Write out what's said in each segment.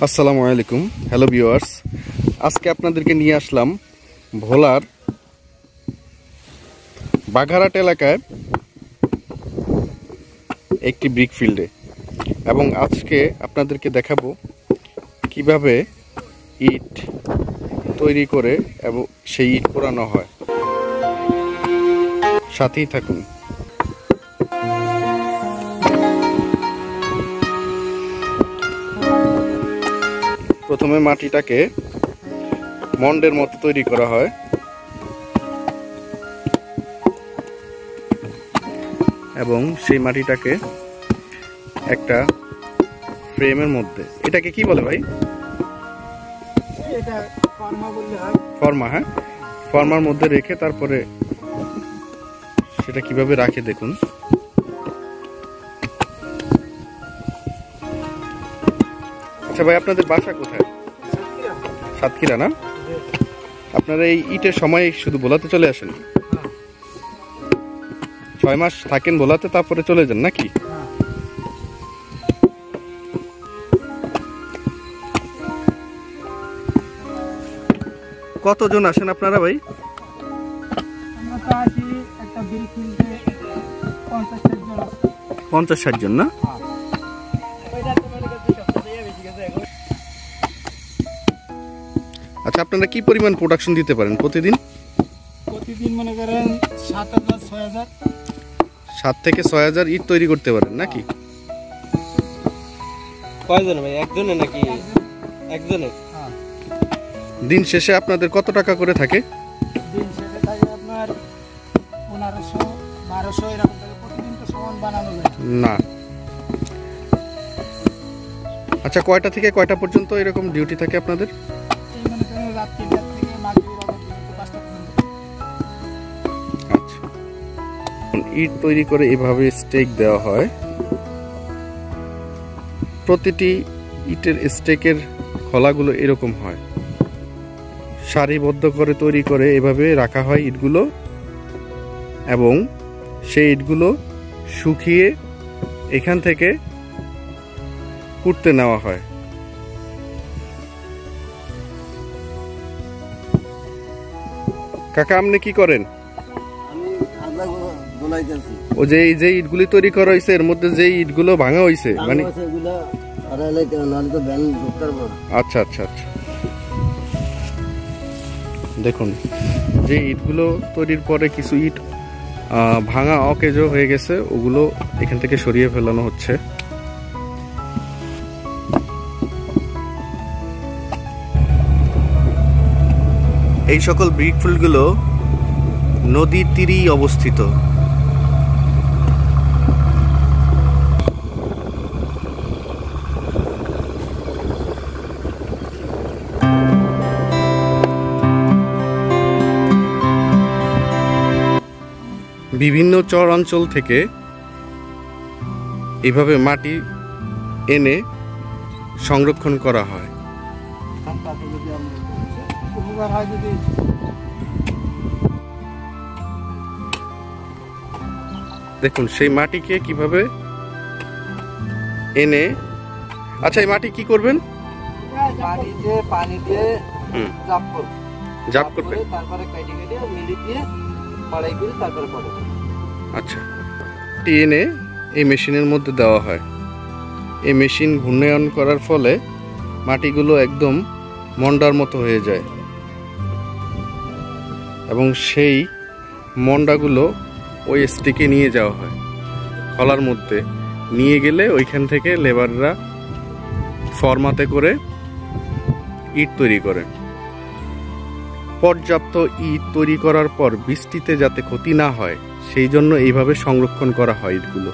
আসসালামু আলাইকুম, hello viewers. আজকে আপনাদেরকে নিয়ে আসলাম ভোলার বাঘারহাট এলাকায় একটি ব্রিক ফিল্ডে, এবং আজকে আপনাদেরকে দেখাবো কিভাবে ইট তৈরি করে এবং সেই ইট পোড়ানো হয়। সাথেই থাকুন। প্রথমে মাটিটাকে মন্ডের মতো তৈরি করা হয়, এবং সেই মাটিটাকে একটা ফ্রেমের মধ্যে, এটাকে কি বলে ভাই? ফর্মা। হ্যাঁ, ফর্মার মধ্যে রেখে তারপরে সেটা কিভাবে রাখে দেখুন। আচ্ছা ভাই, আপনাদের বাসা কোথায়? সাতক্ষীরা না? আপনারা এই ইটের সময় শুধু ভোলাতে চলে আসেন? 6 মাস থাকেন ভোলাতে, তারপরে চলে যান নাকি? কতজন আসেন আপনারা ভাই? 50-60 জন না? আচ্ছা, আপনারা কি পরিমাণ প্রোডাকশন দিতে পারেন প্রতিদিন? মনে করেন 7,000-6,000। 7 থেকে 6,000 ইট তৈরি করতে পারেন নাকি? কয়জন ভাই? একজনে নাকি? একজনে। দিন শেষে আপনাদের কত টাকা করে থাকে? দিন শেষে থাকে আপনার 1500-1200 এরকম থাকে। প্রতিদিন তো সমান বানানো যায় না। আচ্ছা, কয়টা থেকে কয়টা পর্যন্ত এরকম ডিউটি থাকে আপনাদের? মনে করেন রাত 3টা থেকে মাগরিবের আগে 5টা পর্যন্ত। আচ্ছা, ইট তৈরি করে এভাবে স্টেক দেওয়া হয়। প্রতিটি ইটের স্টেকের খোলাগুলো এরকম হয়, সারিবদ্ধ করে তৈরি করে এভাবে রাখা হয় ইটগুলো, এবং সেই ইটগুলো শুকিয়ে এখান থেকে পুড়তে নেওয়া হয়। কাকা, আপনি কি করেন? ও যে এই যে ইটগুলি তৈরি করা হয়েছে, এর মধ্যে যে ইটগুলো ভাঙা হয়েছে, মানে আচ্ছা আচ্ছা আচ্ছা, দেখুন যে ইটগুলো তৈরির পরে কিছু ইট ভাঙা অকেজো হয়ে গেছে, ওগুলো এখান থেকে সরিয়ে ফেলানো হচ্ছে। এই সকল ব্রিক ফিল্ডগুলো নদীর তীরেই অবস্থিত। বিভিন্ন চর অঞ্চল থেকে এভাবে মাটি এনে সংরক্ষণ করা হয়। দেখুন সেই মাটিকে কিভাবে এনে, আচ্ছা এই মাটি কি করবেন? পানি দিয়ে জাপ করবেন, তারপরে কেটে কেটে মিলি দিয়ে কড়াই করে তারপরে পড়ে। আচ্ছা, এনে এই মেশিনের মধ্যে দেওয়া হয়। এই মেশিন ঘূর্ণায়ন করার ফলে মাটিগুলো একদম মন্ডার মতো হয়ে যায়, এবং সেই মন্ডাগুলো ওই স্টিকে নিয়ে যাওয়া হয়। খলার মধ্যে নিয়ে গেলে ওইখান থেকে লেবাররা ফরমাতে করে ইট তৈরি করে। পর্যাপ্ত ইট তৈরি করার পর বৃষ্টিতে যাতে ক্ষতি না হয় সেই জন্য এইভাবে সংরক্ষণ করা হয় ইটগুলো।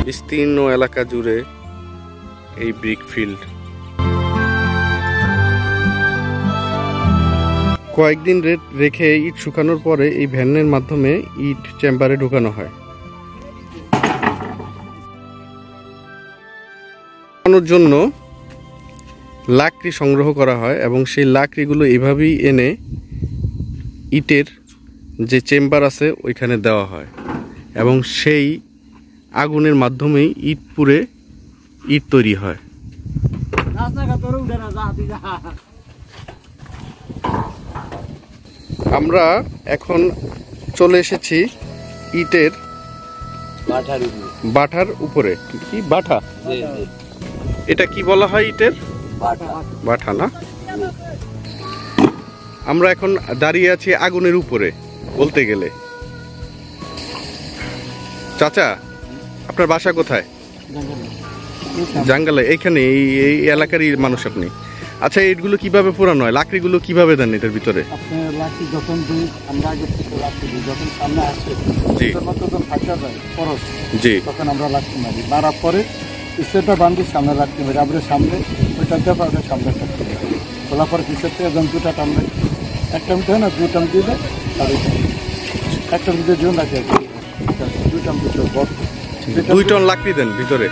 বিস্তীর্ণ এলাকা জুড়ে এই ব্রিক ফিল্ড। কয়েকদিন রেখে ইট শুকানোর পরে এই ভ্যানের মাধ্যমে ইট চেম্বারে ঢোকানো হয়। জন্য লাকড়ি সংগ্রহ করা হয়, এবং সেই লাকড়িগুলো এভাবেই এনে ইটের যে চেম্বার আছে ওইখানে দেওয়া হয়। এবং সেই আগুনের মাধ্যমেই ইট পুড়ে ইট তৈরি হয়। আমরা এখন চলে এসেছি ইটের বাটার উপরে। কি বাটা? এটা কি বলা হয় ইটের? বাটা না? আমরা এখন দাঁড়িয়ে আছি আগুনের উপরে বলতে গেলে। চাচা, আপনার বাসা কোথায়? জাঙ্গালে। এইখানে এই এলাকারই মানুষ আপনি? আচ্ছা, ইটগুলো কিভাবে পোড়ানো হয়? লাকড়িগুলো কিভাবে দেন এটার ভিতরে? লাকড়ি যখন দিই আমরা আগে থেকে লাকড়ি দিই, যখন সামনে আসে জি যখন ফাঁকা যায় খরচ, জি, তখন আমরা লাকড়ি মারি, মারার পরে পিসেটা বান্ধি সামনে লাকড়ি মারি, আমরা সামনে ওইটা দিয়ে পাবে সামনে থাকতে খোলা পরে পিসের থেকে এবং দুটা টামলে একটা মিটে হয় না, দুই টাম দিয়ে দেয় আর একটা মিটে জীবন রাখে দুই টাম দিতে 2 টন লাকড়ি দেন ভিতরে?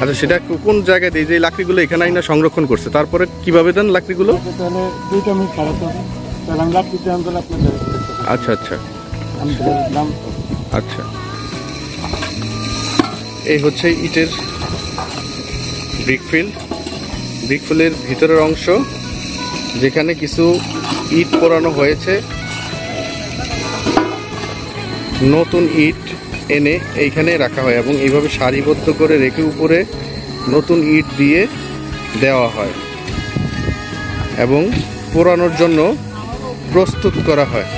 আচ্ছা, সেটা কোন জায়গায় দেয়? যে লাকড়িগুলো এখানে আইনা সংরক্ষণ করছে, তারপরে কিভাবে দেন লাকড়িগুলো? তাহলে 2 টাম খারাপ হবে, তাহলে আমি লাকড়ি দিয়ে আনতে লাগবে। আচ্ছা আচ্ছা আমি দাম। আচ্ছা, এই হচ্ছে ইটের ব্রিকফিলের ভিতরের অংশ, যেখানে কিছু ইট পোড়ানো হয়েছে। নতুন ইট এনে এইখানে রাখা হয় এবং এইভাবে সারিবদ্ধ করে রেখে উপরে নতুন ইট দিয়ে দেওয়া হয় এবং পোড়ানোর জন্য প্রস্তুত করা হয়।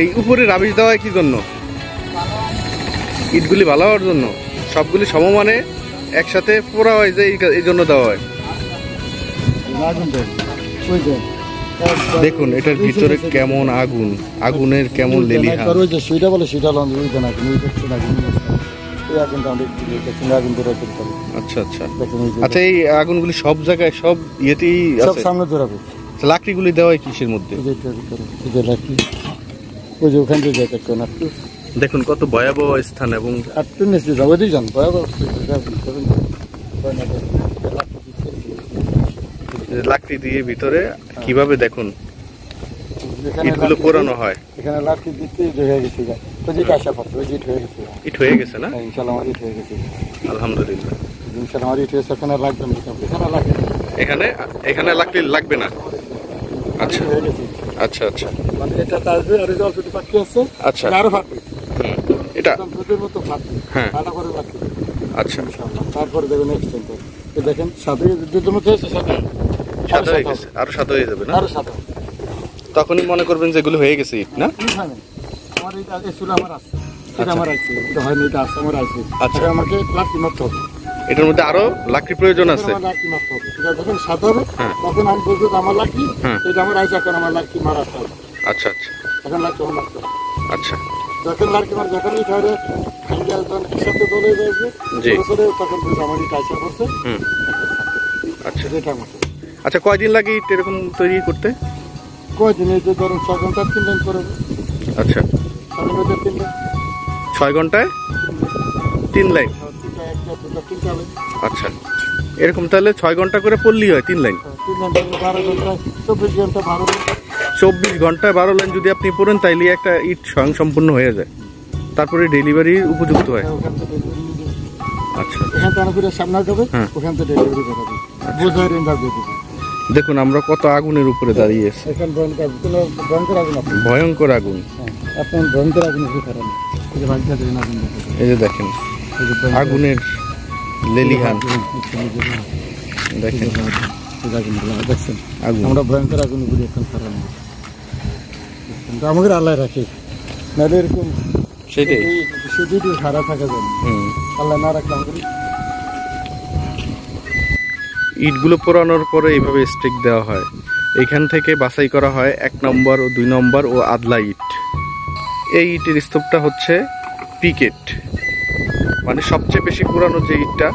এই উপরে রাবিশ দেওয়া হয় কি জন্য? ইটগুলি ভালো হওয়ার জন্য, সবগুলি সমমানে একসাথে পোড়া হয়, যে এই জন্য দেওয়া হয়। দেখুন এটার ভিতরে কেমন আগুন, আগুনের কেমন লেলিহান। আচ্ছা আচ্ছা আচ্ছা, এই আগুনগুলি সব জায়গায় সব ইয়েতেই আছে? সামনে ধরাবে। লাকড়িগুলি দেওয়া হয় কিসের মধ্যে? দেখুন কত ভয়াবহ স্থান এবং লাকড়ি দিয়ে ভিতরে কিভাবে দেখুন ইটগুলো পোড়ানো হয়। এখানে লাকড়ি দিতে হয়ে গেছে, ইট হয়ে গেছে না? ইনশাআল্লাহ আমার ইট হয়ে গেছে, আলহামদুলিল্লাহ। ইনশাআল্লাহ আমার ইট হয়েছে। এখানে লাগবে না, এখানে এখানে লাকড়ি লাগবে না। আচ্ছা আচ্ছা আচ্ছা, মানে এটা আসবে আর এটা অল্প বাকি আছে। আচ্ছা, আরো ফাটবে, এটা দুধের মতো ফাটবে। হ্যাঁ, ফাটা করে রাখবে। আচ্ছা, ইনশাআল্লাহ তারপরে দেখবেন নেক্সট টাইম তো দেখেন সাদা দুধের মতো হয়েছে, সাদা হয়ে গেছে, আরো সাদা হয়ে যাবে না? আরো সাদা, তখনই মনে করবেন যেগুলো হয়ে গেছে ইট না? আমার এটা ছিল, আমার আছে, এটা আমার আছে, এটা হয়নি, এটা আছে, আমার আছে। আচ্ছা, আমাকে লাকড়ি মারতে হবে, এটার মধ্যে আরো লাকড়ি প্রয়োজন আছে। লাকড়ি মারতে হবে, এটা যখন সাদা হবে তখন আমি বলবো আমার লাকড়ি, এটা আমার আছে, এখন আমার লাকড়ি মারাতে হবে। আচ্ছা আচ্ছা, এখন লাকড়ি আমার মারতে হবে। আচ্ছা, যখন লাকড়ি মার, যখন ইট হয় একসাথে দলে যাবে, তখন বুঝে আমার ইট আসা করছে। আচ্ছা এটা আমার। আচ্ছা, কয়দিন লাগে ইট এরকম তৈরি করতে? কয়দিন? এই যে ধরুন 6 ঘন্টা 3 লাইন করে। আচ্ছা, 6 ঘন্টায় 3 লাইন। আচ্ছা, এরকম তাহলে 6 ঘন্টা করে পড়লেই হয় 3 লাইন। 24 ঘন্টা 12 লাইন যদি আপনি পড়েন তাইলে একটা ইট স্বয়ং সম্পূর্ণ হয়ে যায়, তারপরে ডেলিভারি উপযুক্ত হয়। আচ্ছা, এখান থেকে সামনে যাবে, ওখান থেকে ডেলিভারি করাবে, বোঝাই রেঞ্জার দিয়ে দেবে। দেখুন আমরা কত আগুনের উপরে দাঁড়িয়ে আছি। এখন ভয়ঙ্কর আগুন, ভয়ঙ্কর আগুন, আপনার ভয়ঙ্কর আগুন কারণ এই যে দেখেন আগুনের লেলিহান, দেখেন দেখছেন আগুন। আমরা ভয়ঙ্কর আগুন গুলি এখন খারাপ আমাদের আল্লাহ রাখি, নাহলে এরকম সেটাই শুধু খারাপ থাকা যায়, আল্লাহ না রাখলে আমাদের। ইটগুলো পোড়ানোর পরে এইভাবে স্টিক দেওয়া হয়, এখান থেকে বাছাই করা হয় 1 নম্বর ও 2 নম্বর ও আদলা ইট। এই ইটের স্তূপটা হচ্ছে পিকেট, মানে সবচেয়ে বেশি পুরানো যে ইটটা,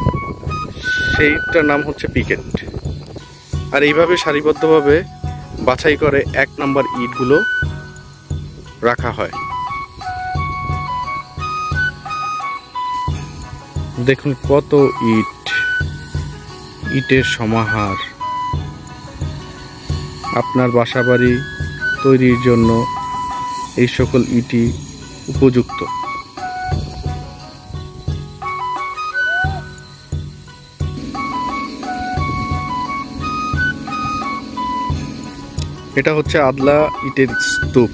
সেই ইটটার নাম হচ্ছে পিকেট। আর এইভাবে সারিবদ্ধভাবে বাছাই করে 1 নম্বর ইটগুলো রাখা হয়। দেখুন কত ইটের সমাহার। আপনার বাসাবাড়ি তৈরির জন্য এই সকল ইটই উপযুক্ত। এটা হচ্ছে আদলা ইটের স্তূপ।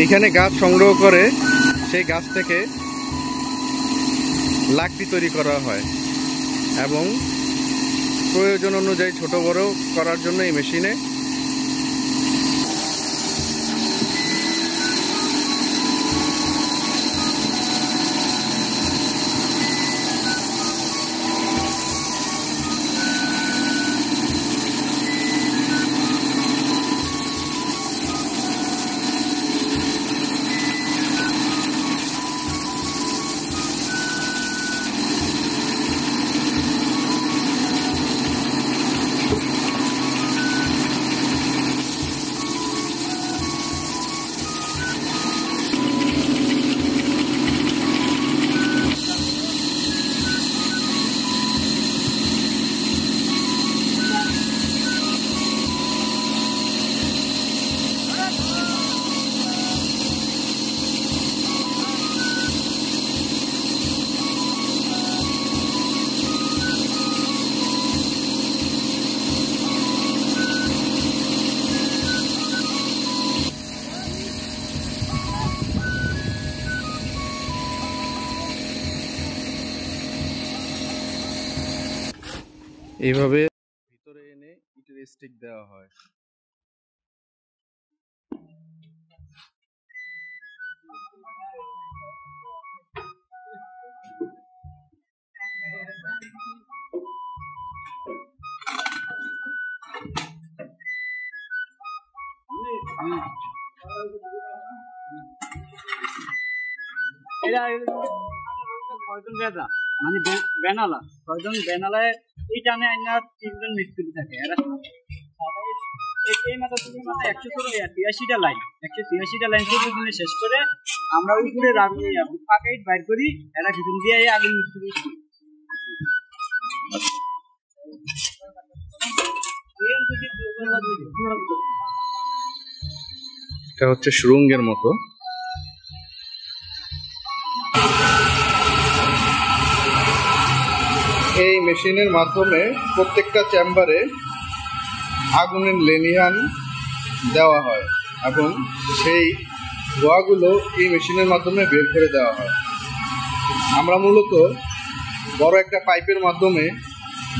এইখানে গাছ সংগ্রহ করে সেই গাছ থেকে লাকড়ি তৈরি করা হয় এবং প্রয়োজন অনুযায়ী ছোট বড় করার জন্য এই মেশিনে এইভাবে ভিতরে এনে ইটের স্টিক দেওয়া হয়। মানে বেনালা 6 জন বেনালায় এই টানে আইনা 3 জন মিস্ত্রি থাকে। এরা এই মাথা থেকে মাথা 183টা লাইন 183টা লাইন করে শেষ করে আমরা উপরে পাকা ইট বাইর করি। এরা ভিতর দিয়ে আগে মিস্ত্রি এটা হচ্ছে সুরঙ্গের মতো। এই মেশিনের মাধ্যমে প্রত্যেকটা চেম্বারে আগুনের লেলিহান দেওয়া হয় এবং সেই ধোঁয়াগুলো এই মেশিনের মাধ্যমে বের করে দেওয়া হয়। আমরা মূলত বড় একটা পাইপের মাধ্যমে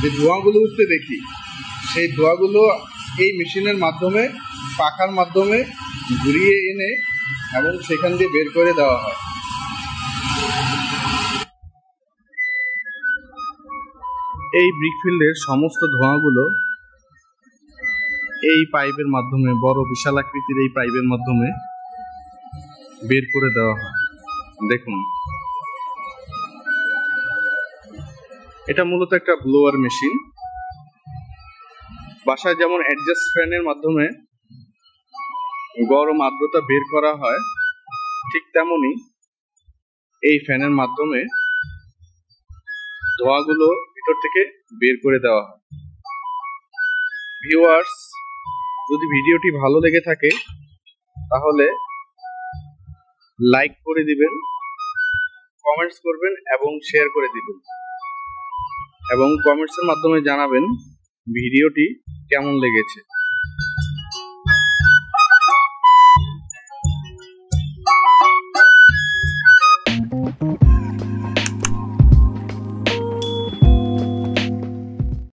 যে ধোঁয়াগুলো উঠতে দেখি, সেই ধোঁয়াগুলো এই মেশিনের মাধ্যমে পাখার মাধ্যমে ঘুরিয়ে এনে এবং সেখান দিয়ে বের করে দেওয়া হয়। এই ব্রিকফিল্ডের সমস্ত ধোঁয়াগুলো এই পাইপের মাধ্যমে, বড় বিশাল আকৃতির এই পাইপের মাধ্যমে বের করে দেওয়া হয়। দেখুন, এটা মূলত একটা ব্লোয়ার মেশিন। বাসায় যেমন অ্যাডজাস্ট ফ্যানের মাধ্যমে গরম আর্দ্রতা বের করা হয়, ঠিক তেমনি এই ফ্যানের মাধ্যমে ধোঁয়াগুলো ভিতর থেকে বের করে দেওয়া হয়। ভিউয়ার্স, যদি ভিডিওটি ভালো লেগে থাকে তাহলে লাইক করে দিবেন, কমেন্টস করবেন এবং শেয়ার করে দিবেন এবং কমেন্টসের মাধ্যমে জানাবেন ভিডিওটি কেমন লেগেছে।